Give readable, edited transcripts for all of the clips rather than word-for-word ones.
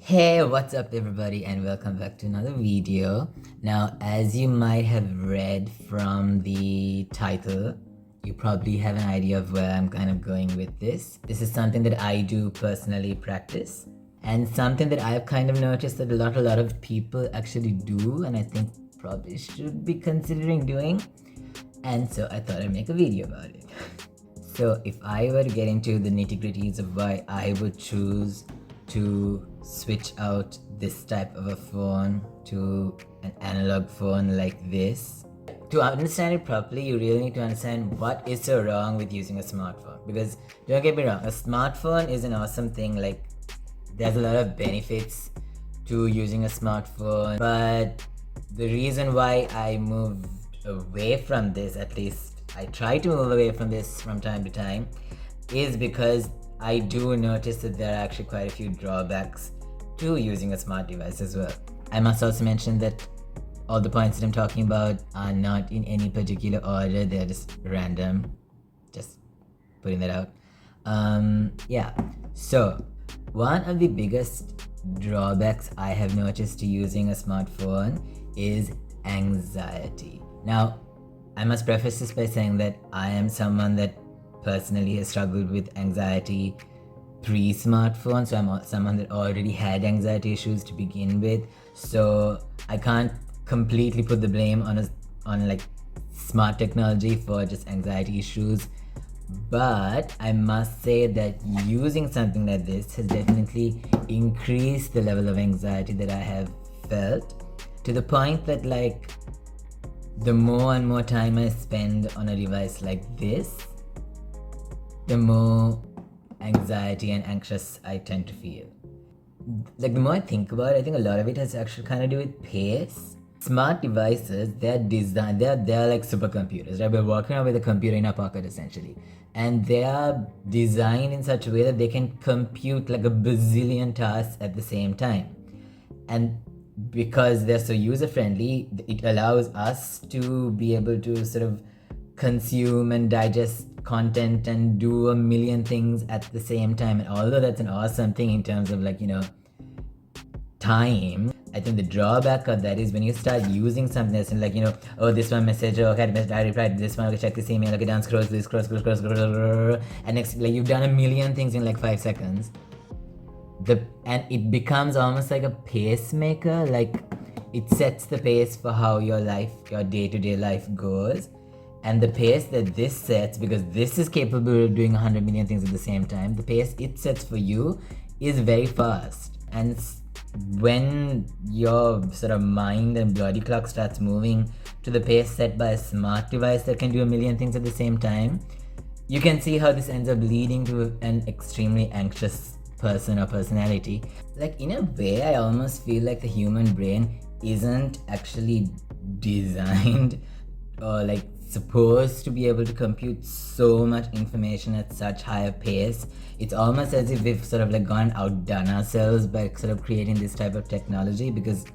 Hey, what's up everybody and welcome back to another video. Now, as you might have read from the title, you probably have an idea of where I'm kind of going with this. This is something that I do personally practice and something that I've kind of noticed that a lot of people actually do, and I think probably should be considering doing. And so I thought I'd make a video about it. So if I were to get into the nitty-gritties of why I would choose to switch out this type of a phone to an analog phone like this, to understand it properly, you really need to understand what is so wrong with using a smartphone. Because don't get me wrong, a smartphone is an awesome thing. Like, there's a lot of benefits to using a smartphone, but the reason why I moved away from this, at least I try to move away from this from time to time, is because I do notice that there are actually quite a few drawbacks to using a smart device as well. I must also mention that all the points that I'm talking about are not in any particular order, they're just random. Just putting that out. Yeah, so one of the biggest drawbacks I have noticed to using a smartphone is anxiety. Now, I must preface this by saying that I am someone that personally has struggled with anxiety pre-smartphone, so I'm someone that already had anxiety issues to begin with, so I can't completely put the blame on like smart technology for just anxiety issues. But I must say that using something like this has definitely increased the level of anxiety that I have felt, to the point that, like, the more and more time I spend on a device like this, the more anxiety and anxious I tend to feel. Like, the more I think about it, I think a lot of it has actually kind of do with pace. Smart devices, they're designed, they're like supercomputers, right? We're walking around with a computer in our pocket essentially. And they are designed in such a way that they can compute like a bazillion tasks at the same time. And because they're so user-friendly, it allows us to be able to sort of consume and digest content and do a million things at the same time. And although that's an awesome thing in terms of, like, time, I think the drawback of that is when you start using something that's like, oh, this one message, oh, okay, I replied to this one, okay, check this email, okay, down, scroll, and next, like, you've done a million things in like 5 seconds. And it becomes almost like a pacemaker. Like, it sets the pace for how your day-to-day life goes. And the pace that this sets, because this is capable of doing 100 million things at the same time, the pace it sets for you is very fast. And when your sort of mind and body clock starts moving to the pace set by a smart device that can do a million things at the same time, you can see how this ends up leading to an extremely anxious person or personality. Like, in a way, I almost feel like the human brain isn't actually designed or like supposed to be able to compute so much information at such higher pace. It's almost as if we've sort of like gone outdone ourselves by sort of creating this type of technology, because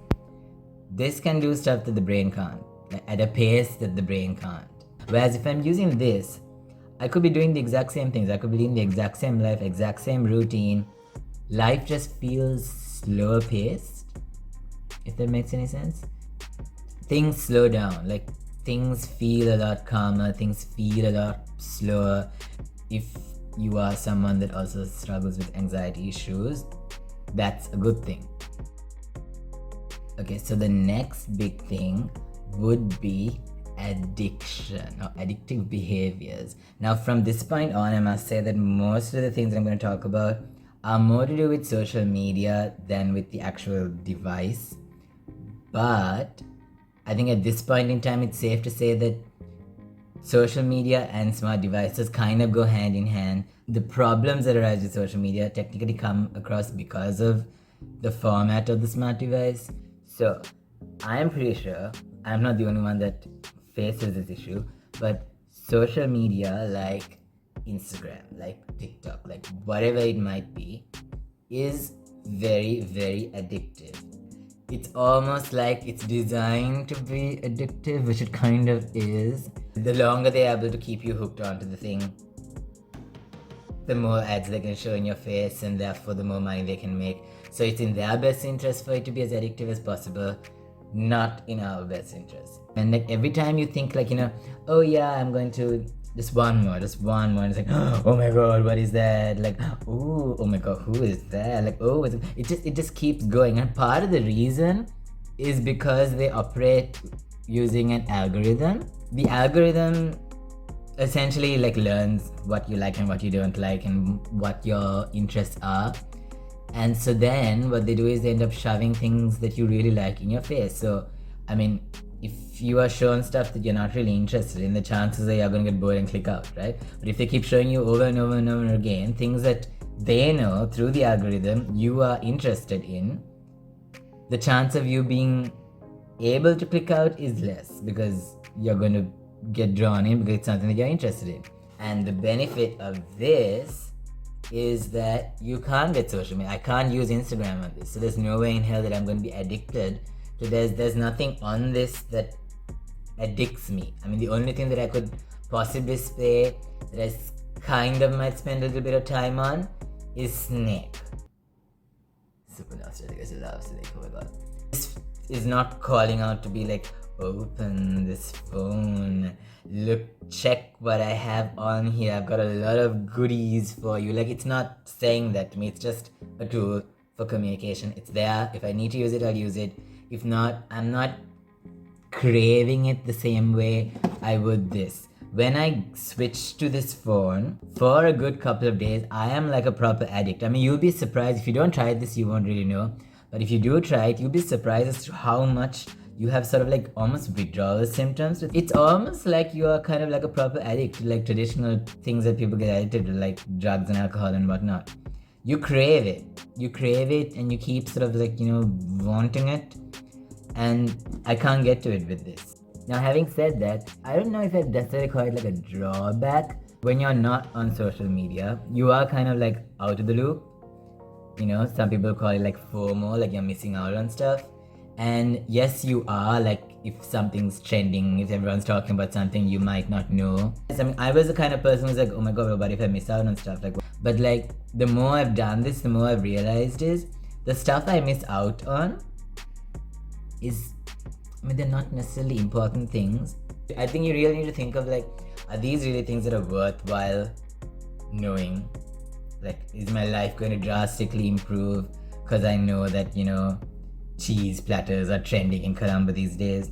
this can do stuff that the brain can't, like, at a pace that the brain can't. Whereas if I'm using this, I could be doing the exact same things. I could be living the exact same life, exact same routine. Life just feels slower paced, if that makes any sense. Things slow down, like, things feel a lot calmer, things feel a lot slower. If you are someone that also struggles with anxiety issues, that's a good thing. Okay, so the next big thing would be addiction or addictive behaviors. Now, from this point on, I must say that most of the things I'm going to talk about are more to do with social media than with the actual device. But I think at this point in time, it's safe to say that social media and smart devices kind of go hand in hand. The problems that arise with social media technically come across because of the format of the smart device. So I am pretty sure I'm not the only one that faces this issue, but social media like Instagram, like TikTok, like whatever it might be, is very, very addictive. It's almost like it's designed to be addictive, which it kind of is. The longer they're able to keep you hooked onto the thing, the more ads they can show in your face, and therefore the more money they can make. So it's in their best interest for it to be as addictive as possible, not in our best interest. And like every time you think like, oh yeah, I'm going to just one more, it's like, oh my god, what is that? Like, oh my god, who is that? Like, oh, it just keeps going. And part of the reason is because they operate using an algorithm. The algorithm essentially like learns what you like and what you don't like and what your interests are. And so then what they do is they end up shoving things that you really like in your face. So, I mean, if you are shown stuff that you're not really interested in, the chances are you're going to get bored and click out, right? But if they keep showing you over and over and over again things that they know through the algorithm you are interested in, the chance of you being able to click out is less, because you're going to get drawn in because it's something that you're interested in. And the benefit of this is that you can't get social media. I can't use Instagram on this, so there's no way in hell that I'm going to be addicted to there's nothing on this that addicts me. I mean, the only thing that I could possibly say that I kind of might spend a little bit of time on is Snake. Super nostalgic, I love Snake, oh my god. This is not calling out to be like, open this phone, look, check what I have on here, I've got a lot of goodies for you. Like, it's not saying that to me, it's just a tool for communication. It's there. If I need to use it, I'll use it. If not, I'm not craving it the same way I would this. When I switched to this phone, for a good couple of days, I am like a proper addict. I mean, you'll be surprised. If you don't try this, you won't really know. But if you do try it, you'll be surprised as to how much you have sort of like almost withdrawal symptoms. It's almost like you are kind of like a proper addict to like traditional things that people get addicted to, like drugs and alcohol and whatnot. You crave it and you keep sort of like, wanting it. And I can't get to it with this. Now, having said that, I don't know if I'd necessarily call it like a drawback. When you're not on social media, you are kind of like out of the loop. Some people call it like FOMO, like you're missing out on stuff. And yes, you are, like, if something's trending, if everyone's talking about something, you might not know. I mean, I was the kind of person who's like, oh my god, what if I miss out on stuff? Like, but like, the more I've done this, the more I've realized is the stuff I miss out on is, I mean, they're not necessarily important things. I think you really need to think of like, are these really things that are worthwhile knowing? Like, is my life going to drastically improve because I know that, cheese platters are trending in Colombo these days?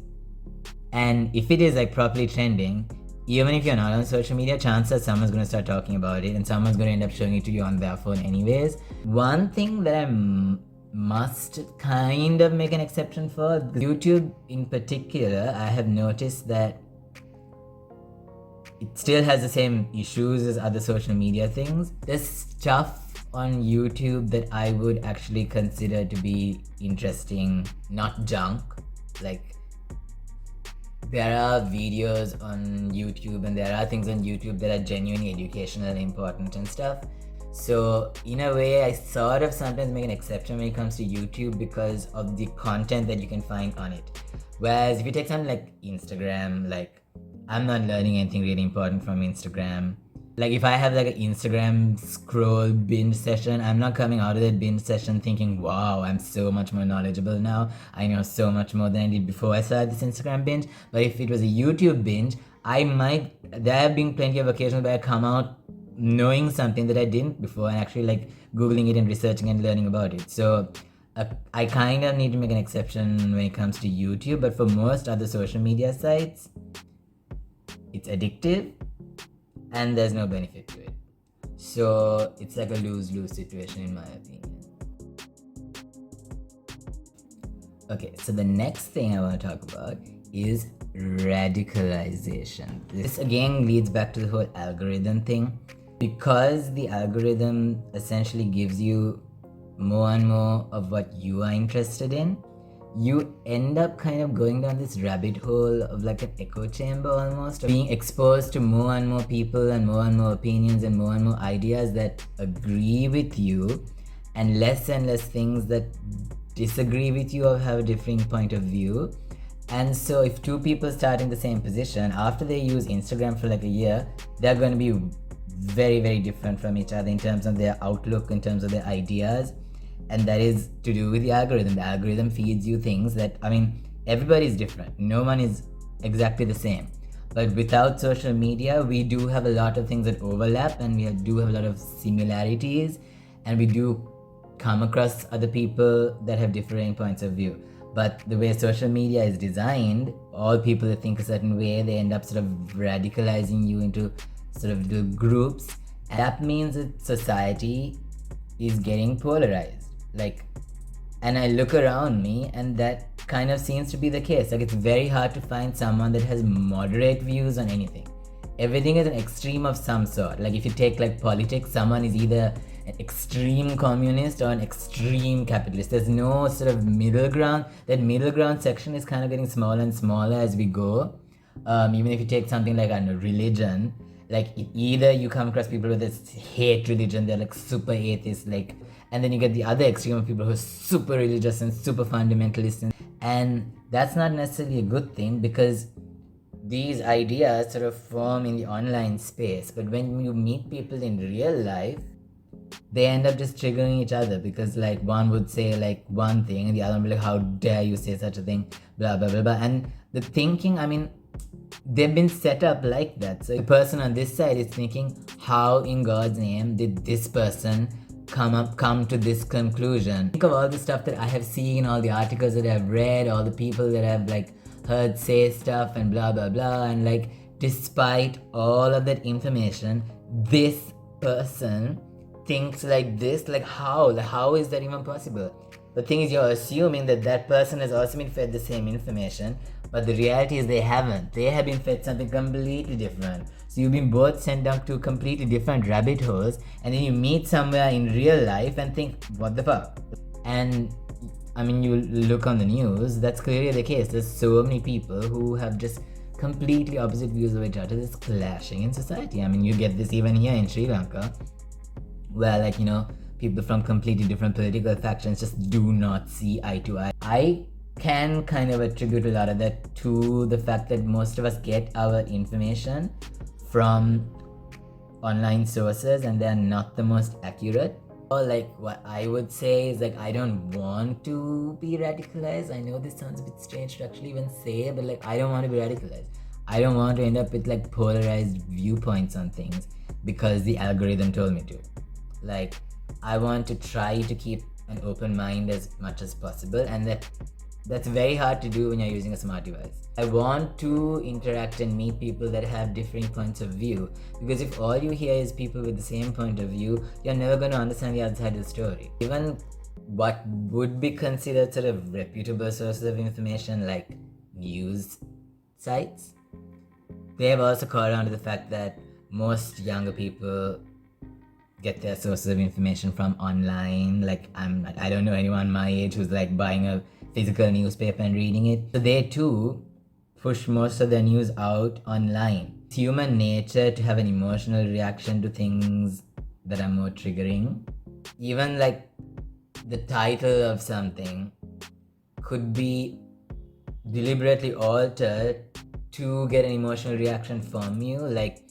And if it is like properly trending, even if you're not on social media, chances someone's going to start talking about it and someone's going to end up showing it to you on their phone anyways. One thing that I must kind of make an exception for, YouTube in particular, I have noticed that it still has the same issues as other social media things. There's stuff on YouTube that I would actually consider to be interesting, not junk. Like, there are videos on YouTube and there are things on YouTube that are genuinely educational and important and stuff. So in a way, I sort of sometimes make an exception when it comes to YouTube because of the content that you can find on it. Whereas if you take something like Instagram, like, I'm not learning anything really important from Instagram. Like, if I have like an Instagram scroll binge session, I'm not coming out of that binge session thinking, wow, I'm so much more knowledgeable now. I know so much more than I did before I started this Instagram binge. But if it was a YouTube binge, there have been plenty of occasions where I come out knowing something that I didn't before and actually like Googling it and researching and learning about it. So I kind of need to make an exception when it comes to YouTube, but for most other social media sites, it's addictive and there's no benefit to it. So it's like a lose-lose situation in my opinion. Okay, so the next thing I want to talk about is radicalization. This again leads back to the whole algorithm thing. Because the algorithm essentially gives you more and more of what you are interested in, you end up kind of going down this rabbit hole of like an echo chamber almost, of being exposed to more and more people and more opinions and more ideas that agree with you, and less things that disagree with you or have a differing point of view. And so if two people start in the same position, after they use Instagram for like a year, they're going to be very, very different from each other in terms of their outlook, in terms of their ideas. And that is to do with the algorithm. The algorithm feeds you things that, I mean, everybody is different. No one is exactly the same. But without social media, we do have a lot of things that overlap, and we do have a lot of similarities, and we do come across other people that have differing points of view. But the way social media is designed, all people that think a certain way, they end up sort of radicalizing you into sort of the groups. And that means that society is getting polarized. Like, and I look around me, and that kind of seems to be the case. Like, it's very hard to find someone that has moderate views on anything. Everything is an extreme of some sort. Like, if you take like politics, someone is either an extreme communist or an extreme capitalist. There's no sort of middle ground. That middle ground section is kind of getting smaller and smaller as we go. Even if you take something like, I don't know, religion, like either you come across people with this hate religion, they're like super atheists, like, and then you get the other extreme of people who are super religious and super fundamentalist, and that's not necessarily a good thing, because these ideas sort of form in the online space, but when you meet people in real life, they end up just triggering each other, because like one would say like one thing and the other would be like, how dare you say such a thing, blah blah blah blah. And the thinking, I mean, they've been set up like that. So the person on this side is thinking, how in God's name did this person come to this conclusion? Think of all the stuff that I have seen, all the articles that I've read, all the people that I've like heard say stuff and blah blah blah, and like despite all of that information, this person thinks like this. Like, how is that even possible? The thing is, you're assuming that that person has also been fed the same information, but the reality is they haven't. They have been fed something completely different. So you've been both sent down to completely different rabbit holes, and then you meet somewhere in real life and think, what the fuck? And I mean, you look on the news, that's clearly the case. There's so many people who have just completely opposite views of each other that's clashing in society. I mean, you get this even here in Sri Lanka, where, like, you know, people from completely different political factions just do not see eye to eye. I can kind of attribute a lot of that to the fact that most of us get our information from online sources, and they're not the most accurate. Or like, what I would say is like, I don't want to be radicalized. I know this sounds a bit strange to actually even say, but like, I don't want to be radicalized. I don't want to end up with like polarized viewpoints on things because the algorithm told me to. Like, I want to try to keep an open mind as much as possible, and that's very hard to do when you're using a smart device. I want to interact and meet people that have differing points of view, because if all you hear is people with the same point of view, you're never going to understand the other side of the story. Even what would be considered sort of reputable sources of information, like news sites, they have also caught on to the fact that most younger people get their sources of information from online. Like, I don't know anyone my age who's like buying a physical newspaper and reading it. So they too push most of their news out online. It's human nature to have an emotional reaction to things that are more triggering. Even like the title of something could be deliberately altered to get an emotional reaction from you. Like,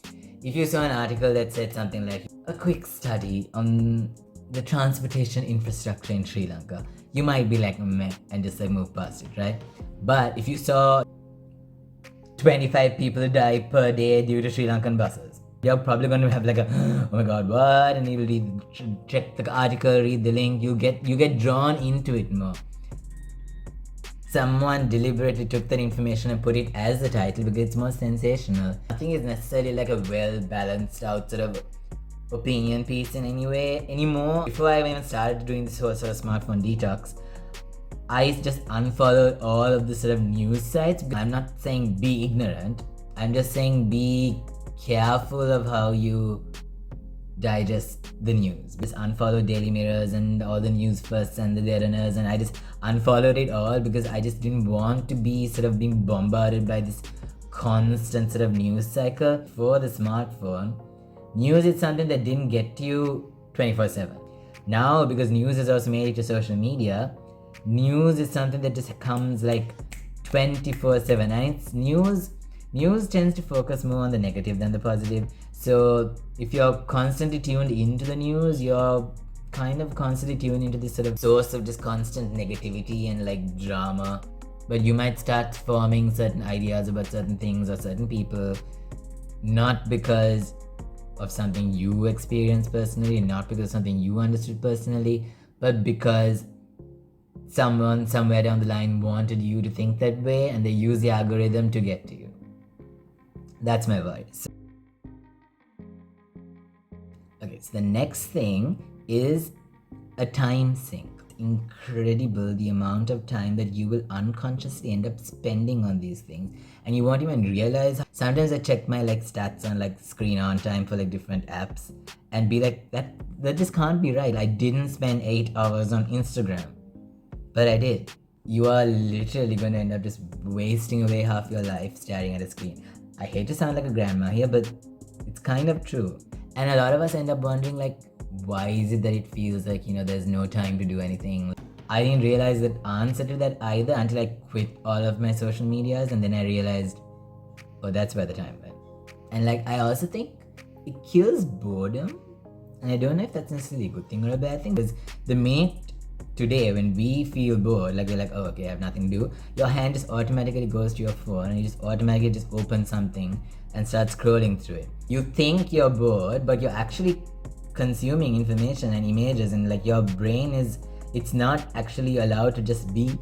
if you saw an article that said something like, a quick study on the transportation infrastructure in Sri Lanka, you might be like, meh, and just like move past it, right? But if you saw 25 people die per day due to Sri Lankan buses, you're probably going to have like a, oh my god, what? And you'll check the article, read the link, you get drawn into it more. Someone deliberately took that information and put it as the title because it's more sensational. Nothing is necessarily like a well balanced out sort of opinion piece in any way anymore. Before I even started doing this whole sort of smartphone detox, I just unfollowed all of the sort of news sites. I'm not saying be ignorant, I'm just saying be careful of how you digest the news. Just unfollow Daily Mirrors and all the news firsts and the Letters, and I just unfollowed it all because I just didn't want to be sort of being bombarded by this constant sort of news cycle. For the smartphone, news is something that didn't get to you 24/7. Now, because news has also made it to social media, news is something that just comes like 24/7, and it's news tends to focus more on the negative than the positive. So if you're constantly tuned into the news, you're kind of constantly tuned into this sort of source of just constant negativity and like drama. But you might start forming certain ideas about certain things or certain people, not because of something you experienced personally, not because of something you understood personally, but because someone somewhere down the line wanted you to think that way and they use the algorithm to get to you. That's my voice. Okay, so the next thing is a time sink. Incredible the amount of time that you will unconsciously end up spending on these things, and you won't even realize. Sometimes I check my like stats on like screen on time for like different apps and be like, that just can't be right. I didn't spend 8 hours on Instagram, but I did. You are literally going to end up just wasting away half your life staring at a screen. I hate to sound like a grandma here, but it's kind of true. And a lot of us end up wondering like, why is it that it feels like, there's no time to do anything? I didn't realize the answer to that either until I quit all of my social medias, and then I realized, oh, that's where the time went. And like, I also think it kills boredom, and I don't know if that's necessarily a good thing or a bad thing, because the minute today when we feel bored, like we're like, oh, okay, I have nothing to do, your hand just automatically goes to your phone and you just automatically just open something and start scrolling through it. You think you're bored, but you're actually consuming information and images, and like your brain it's not actually allowed to just be.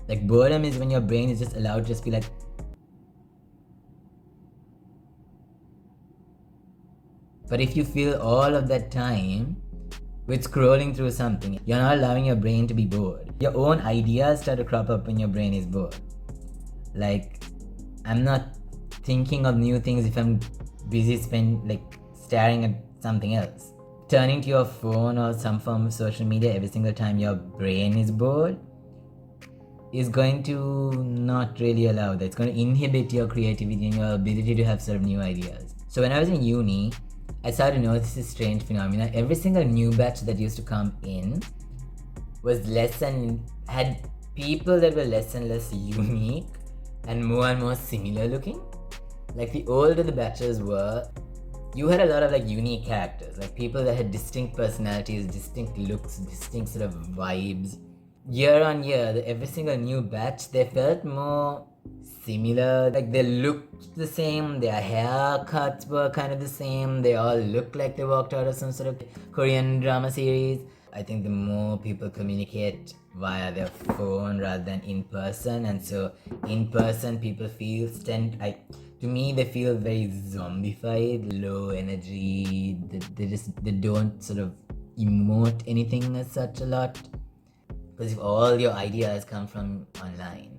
Like, boredom is when your brain is just allowed to just be like, but if you fill all of that time with scrolling through something, you're not allowing your brain to be bored. Your own ideas start to crop up when your brain is bored. Like, I'm not thinking of new things if I'm busy staring at something else. Turning to your phone or some form of social media every single time your brain is bored is going to not really allow that. It's going to inhibit your creativity and your ability to have sort of new ideas. So when I was in uni, I started to notice this strange phenomena. Every single new batch that used to come in was had people that were less and less unique and more similar looking. Like, the older the batches were, you had a lot of like unique characters, like people that had distinct personalities, distinct looks, distinct sort of vibes. Year on year, every single new batch, they felt more similar. Like, they looked the same, their haircuts were kind of the same, they all looked like they walked out of some sort of Korean drama series. I think the more people communicate via their phone rather than in person, and so in person people to me, they feel very zombified, low energy. They don't sort of emote anything as such a lot. Because if all your ideas come from online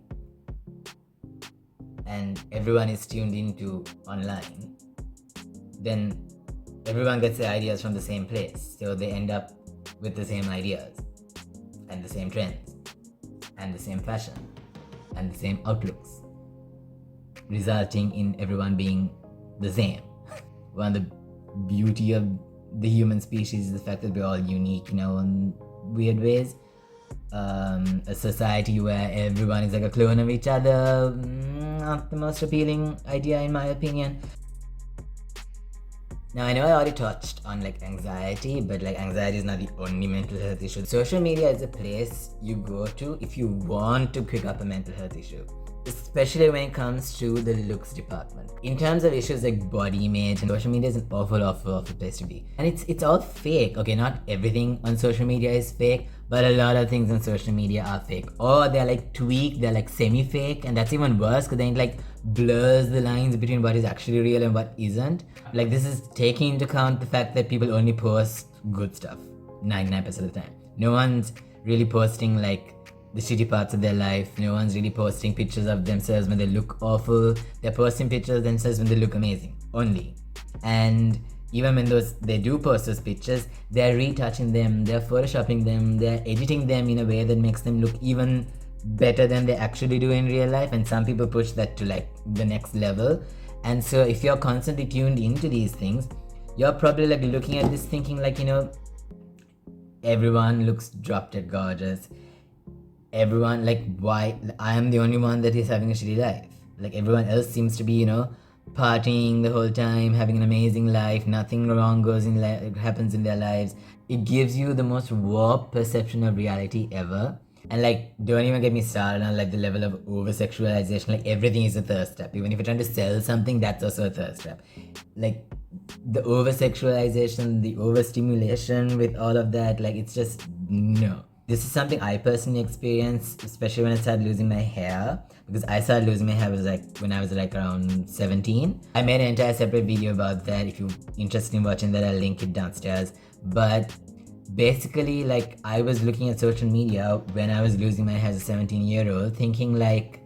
and everyone is tuned into online, then everyone gets their ideas from the same place. So they end up with the same ideas and the same trends and the same fashion and the same outlooks, resulting in everyone being the same. One of the beauty of the human species is the fact that we're all unique in our own weird ways. A society where everyone is like a clone of each other, not the most appealing idea in my opinion. Now, I know I already touched on like anxiety, but like anxiety is not the only mental health issue. Social media is a place you go to if you want to pick up a mental health issue, especially when it comes to the looks department. In terms of issues like body image, and social media is an awful place to be. And it's all fake. Okay, not everything on social media is fake, but a lot of things on social media are fake. Or they're like tweaked, they're like semi-fake, and that's even worse because then it like blurs the lines between what is actually real and what isn't. Like, this is taking into account the fact that people only post good stuff 99% of the time. No one's really posting like the shitty parts of their life. No one's really posting pictures of themselves when they look awful. They're posting pictures of themselves when they look amazing only. And even when they do post those pictures, they're retouching them, they're photoshopping them, they're editing them in a way that makes them look even better than they actually do in real life. And some people push that to like the next level. And so if you're constantly tuned into these things, you're probably like looking at this thinking like, everyone looks drop dead gorgeous. Everyone, like, why I am the only one that is having a shitty life? Like, everyone else seems to be, partying the whole time, having an amazing life, nothing wrong happens in their lives. It gives you the most warped perception of reality ever. And like, don't even get me started on like the level of over sexualization. Like, everything is a thirst trap. Even if you're trying to sell something, that's also a thirst trap. Like, the over sexualization, the overstimulation with all of that, like, it's just no. This is something I personally experienced, especially when I started losing my hair, because I started losing my hair when I was like around 17. I made an entire separate video about that. If you're interested in watching that, I'll link it downstairs. But basically, like, I was looking at social media when I was losing my hair as a 17-year-old, thinking like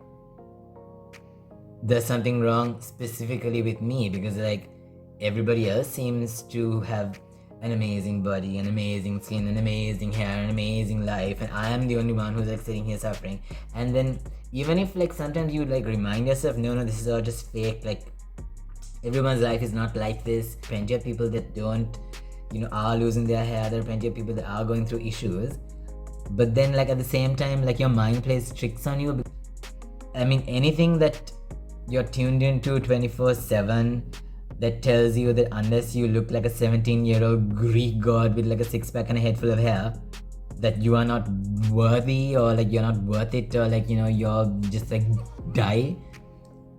there's something wrong specifically with me, because like everybody else seems to have an amazing body, an amazing skin, an amazing hair, an amazing life, and I am the only one who's like sitting here suffering. And then even if like sometimes you like remind yourself, no, this is all just fake, like everyone's life is not like this. Plenty of people that don't, are losing their hair. There are plenty of people that are going through issues, but then like at the same time, like your mind plays tricks on you. I mean, anything that you're tuned into 24/7 that tells you that unless you look like a 17-year-old Greek god with like a six-pack and a head full of hair, that you are not worthy, or like you're not worth it, or like you're just like die,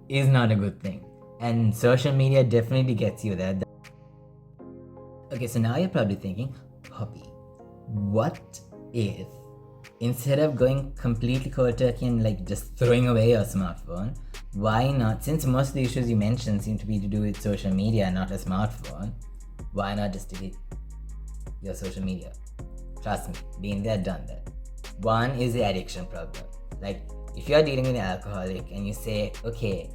is not a good thing. And social media definitely gets you there. Okay, so now you're probably thinking, Poppy, what if instead of going completely cold turkey and like just throwing away your smartphone, why not, since most of the issues you mentioned seem to be to do with social media and not a smartphone, why not just delete your social media? Trust me, been there, done that. One is the addiction problem. Like, if you're dealing with an alcoholic and you say, okay,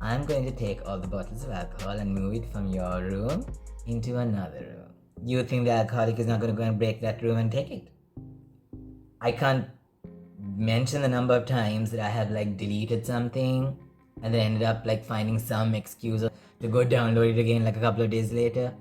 I'm going to take all the bottles of alcohol and move it from your room into another room, you think the alcoholic is not going to go and break that room and take it? I can't mention the number of times that I have like deleted something and then ended up like finding some excuse to go download it again like a couple of days later.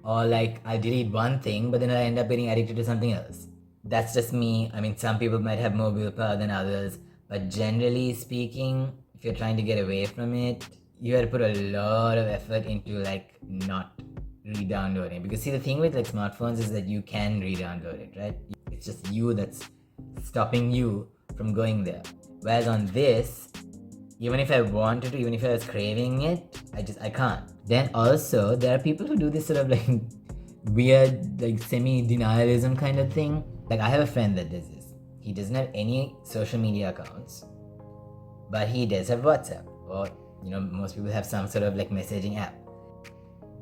Or like I delete one thing but then I end up getting addicted to something else. That's just me. I mean, some people might have more willpower than others, but generally speaking, if you're trying to get away from it, you have to put a lot of effort into like not re-downloading. Because see, the thing with like smartphones is that you can re-download it, right? It's just you that's stopping you from going there. Whereas on this, even if I wanted to, even if I was craving it, I can't. Then also, there are people who do this sort of like weird, like semi-denialism kind of thing. Like, I have a friend that does this. He doesn't have any social media accounts, but he does have WhatsApp, or most people have some sort of like messaging app.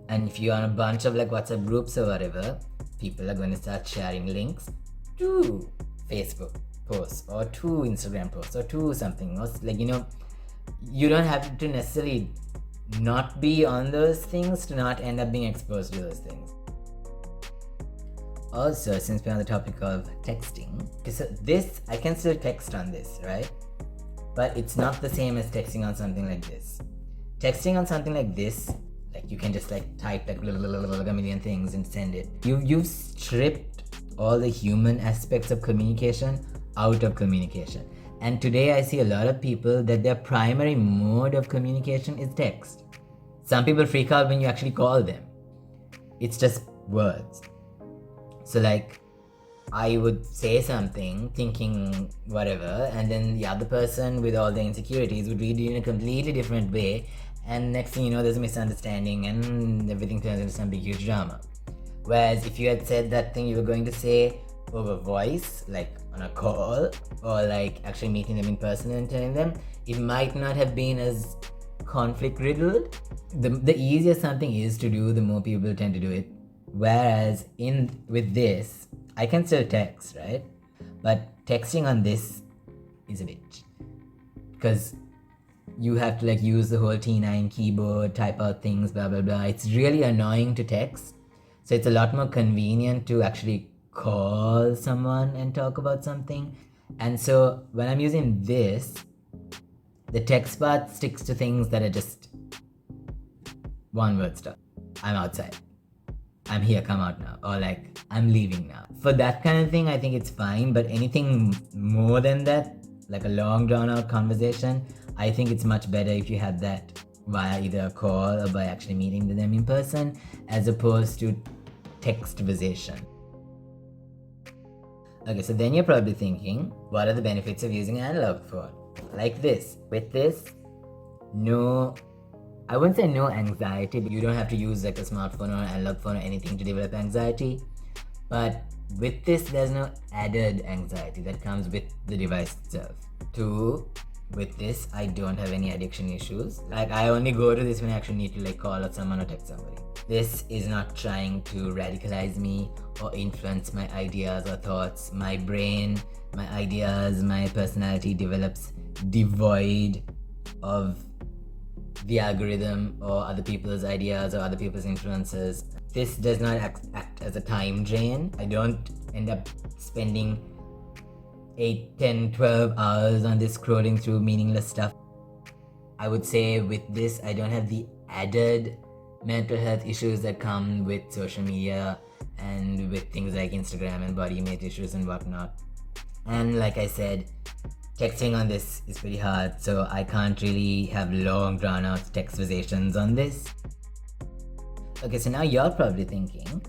And if you're on a bunch of like WhatsApp groups or whatever, people are going to start sharing links to Facebook posts or to Instagram posts or to something else. Like, you don't have to necessarily not be on those things to not end up being exposed to those things. Also, since we're on the topic of texting, so this, I can still text on this, right? But it's not the same as texting on something like this. Texting on something like this, like you can just like type like a million things and send it. You've stripped all the human aspects of communication out of communication. And today I see a lot of people that their primary mode of communication is text. Some people freak out when you actually call them. It's just words. So like, I would say something thinking whatever, and then the other person with all the insecurities would read it in a completely different way, and next thing you know, there's a misunderstanding and everything turns into some big huge drama. Whereas if you had said that thing you were going to say over voice, like on a call, or like actually meeting them in person and telling them, it might not have been as conflict riddled. The easier something is to do, the more people tend to do it. Whereas with this, I can still text, right? But texting on this is a bitch, because you have to like use the whole T9 keyboard, type out things, blah blah blah. It's really annoying to text. So it's a lot more convenient to actually call someone and talk about something. And so when I'm using this, the text part sticks to things that are just one word stuff. I'm outside. I'm here, come out now. Or like, I'm leaving now. For that kind of thing, I think it's fine. But anything more than that, like a long drawn out conversation, I think it's much better if you have that via either a call or by actually meeting them in person, as opposed to textversation. Okay, so then you're probably thinking, what are the benefits of using an analog phone? Like this. With this, no, I wouldn't say no anxiety, but you don't have to use like a smartphone or an analog phone or anything to develop anxiety. But with this, there's no added anxiety that comes with the device itself. Two, with this, I don't have any addiction issues. Like, I only go to this when I actually need to like call out someone or text somebody. This is not trying to radicalize me or influence my ideas or thoughts. My brain, my ideas, my personality develops devoid of the algorithm or other people's ideas or other people's influences. This does not act as a time drain. I don't end up spending 8, 10, 12 hours on this scrolling through meaningless stuff. I would say with this, I don't have the added mental health issues that come with social media and with things like Instagram and body image issues and whatnot. And like I said, texting on this is pretty hard, so I can't really have long drawn out textversations on this. Okay, so now you're probably thinking,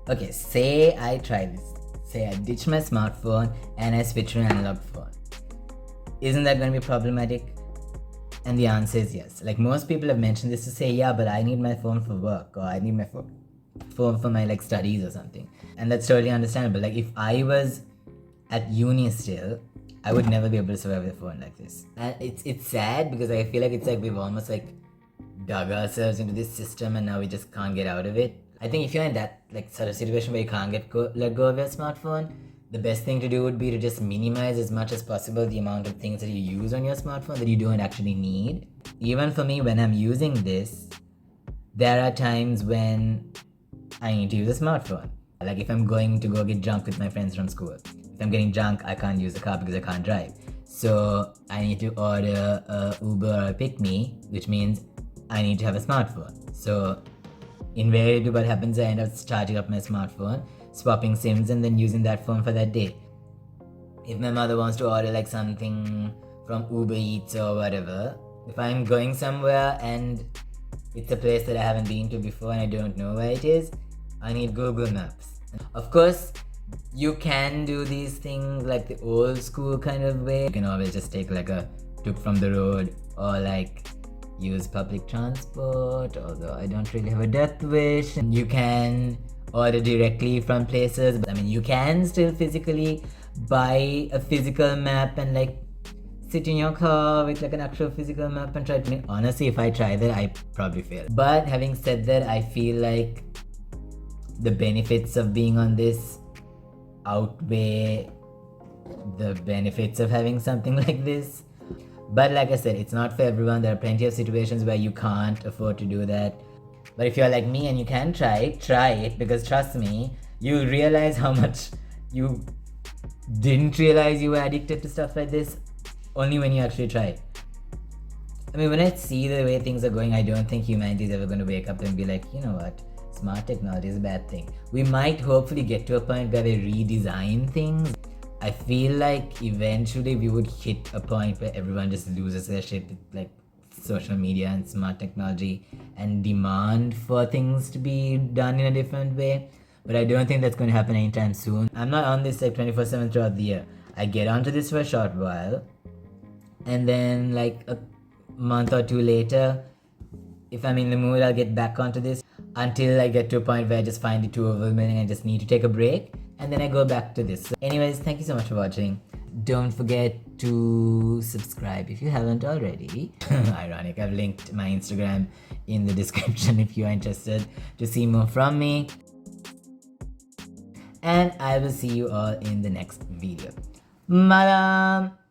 okay, say I try this. Say I ditch my smartphone and I switch to an analog phone. Isn't that going to be problematic? And the answer is yes. Like, most people have mentioned this to say, yeah, but I need my phone for work, or I need my phone for my like studies or something. And that's totally understandable. Like, if I was at uni still, I would never be able to survive with a phone like this. And it's sad because I feel like it's like we've almost like dug ourselves into this system and now we just can't get out of it. I think if you're in that like sort of situation where you can't let go of your smartphone, the best thing to do would be to just minimize as much as possible the amount of things that you use on your smartphone that you don't actually need. Even for me, when I'm using this, there are times when I need to use a smartphone. Like if I'm going to go get drunk with my friends from school. If I'm getting drunk, I can't use the car because I can't drive. So I need to order a Uber or a Pick Me, which means I need to have a smartphone. So invariably what happens, I end up charging up my smartphone, swapping SIMs, and then using that phone for that day. If my mother wants to order like something from Uber Eats or whatever, if I'm going somewhere and it's a place that I haven't been to before and I don't know where it is, I need Google Maps. Of course, you can do these things like the old school kind of way. You can always just take like a tuk from the road or like use public transport, although I don't really have a death wish. You can order directly from places. I mean, you can still physically buy a physical map and like sit in your car with like an actual physical map and try to. Honestly, if I try that, I probably fail. But having said that, I feel like the benefits of being on this outweigh the benefits of having something like this. But like I said, it's not for everyone. There are plenty of situations where you can't afford to do that. But if you're like me and you can try it, because trust me, you realize how much you didn't realize you were addicted to stuff like this only when you actually try it. I mean, when I see the way things are going, I don't think humanity is ever going to wake up and be like, you know what, smart technology is a bad thing. We might hopefully get to a point where we redesign things. I feel like eventually we would hit a point where everyone just loses their shit with like social media and smart technology and demand for things to be done in a different way. But I don't think that's going to happen anytime soon. I'm not on this like 24/7 throughout the year. I get onto this for a short while, and then like a month or two later, if I'm in the mood, I'll get back onto this until I get to a point where I just find it too overwhelming and I just need to take a break, and then I go back to this. So anyways, thank you so much for watching. Don't forget to subscribe if you haven't already. Ironic, I've linked my Instagram in the description if you're interested to see more from me. And I will see you all in the next video. Malam!